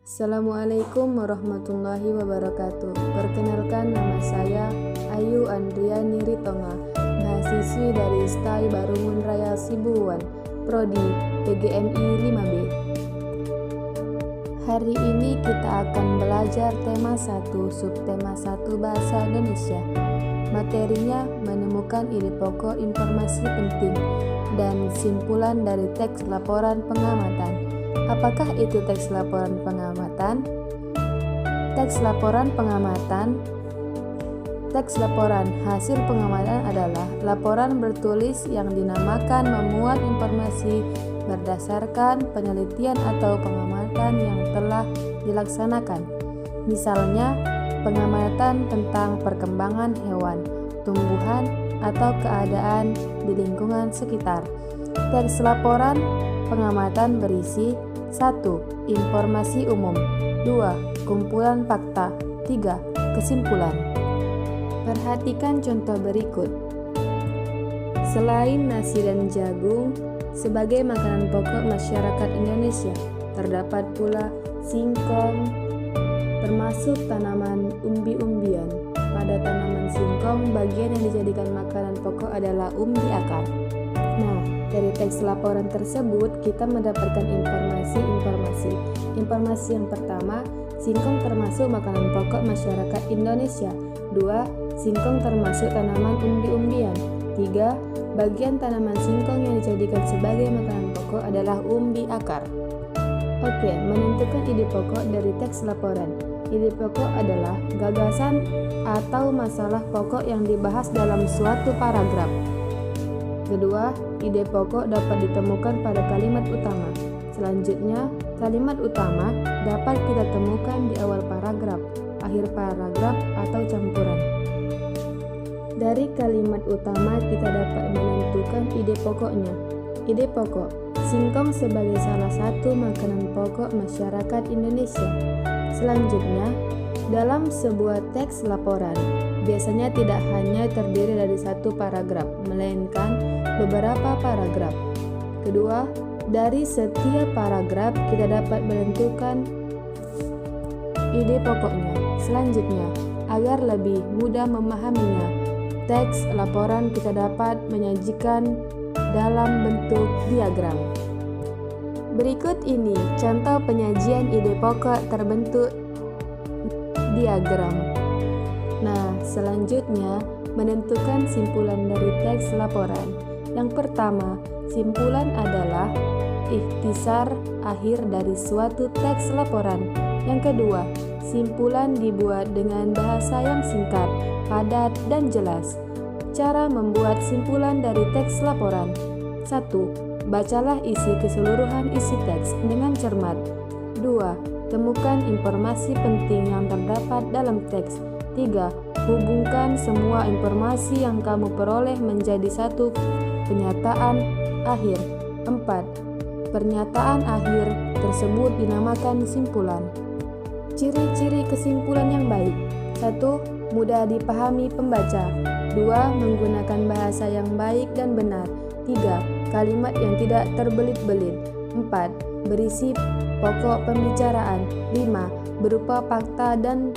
Assalamualaikum warahmatullahi wabarakatuh. Perkenalkan, nama saya Ayu Andriani Ritonga, mahasiswi dari STAI Barumun Raya Sibuan, Prodi PGMI 5B. Hari ini kita akan belajar tema 1, subtema 1 Bahasa Indonesia. Materinya menemukan ide pokok informasi penting dan simpulan dari teks laporan pengamatan. Apakah itu teks laporan pengamatan? Teks laporan hasil pengamatan adalah laporan bertulis yang dinamakan memuat informasi berdasarkan penelitian atau pengamatan yang telah dilaksanakan. Misalnya, pengamatan tentang perkembangan hewan, tumbuhan, atau keadaan di lingkungan sekitar. Teks laporan pengamatan berisi 1. Informasi umum. 2. Kumpulan fakta. 3. Kesimpulan. Perhatikan contoh berikut. Selain nasi dan jagung sebagai makanan pokok masyarakat Indonesia, terdapat pula singkong, termasuk tanaman umbi-umbian. Pada tanaman singkong, bagian yang dijadikan makanan pokok adalah umbi akar. Nah, dari teks laporan tersebut kita mendapatkan informasi. Informasi yang pertama, singkong termasuk makanan pokok masyarakat Indonesia. 2. Singkong termasuk tanaman umbi-umbian. 3. Bagian tanaman singkong yang dijadikan sebagai makanan pokok adalah umbi akar. Oke, menentukan ide pokok dari teks laporan. Ide pokok adalah gagasan atau masalah pokok yang dibahas dalam suatu paragraf. Kedua, ide pokok dapat ditemukan pada kalimat utama. Selanjutnya, kalimat utama dapat kita temukan di awal paragraf, akhir paragraf, atau campuran. Dari kalimat utama kita dapat menentukan ide pokoknya. Ide pokok, singkong sebagai salah satu makanan pokok masyarakat Indonesia. Selanjutnya, dalam sebuah teks laporan, biasanya tidak hanya terdiri dari satu paragraf, melainkan beberapa paragraf. Kedua, dari setiap paragraf kita dapat menentukan ide pokoknya. Selanjutnya, agar lebih mudah memahaminya, teks laporan kita dapat menyajikan dalam bentuk diagram. Berikut ini contoh penyajian ide pokok terbentuk diagram. Nah, selanjutnya menentukan simpulan dari teks laporan. Yang pertama, simpulan adalah ikhtisar akhir dari suatu teks laporan. Yang kedua, simpulan dibuat dengan bahasa yang singkat, padat, dan jelas. Cara membuat simpulan dari teks laporan. 1. Bacalah isi keseluruhan isi teks dengan cermat. 2. Temukan informasi penting yang terdapat dalam teks. 3. Hubungkan semua informasi yang kamu peroleh menjadi satu pernyataan akhir. 4. Pernyataan akhir tersebut dinamakan simpulan. Ciri-ciri kesimpulan yang baik. 1. Mudah dipahami pembaca. 2. Menggunakan bahasa yang baik dan benar. 3. Kalimat yang tidak terbelit-belit. 4. Berisi pokok pembicaraan. 5. Berupa fakta dan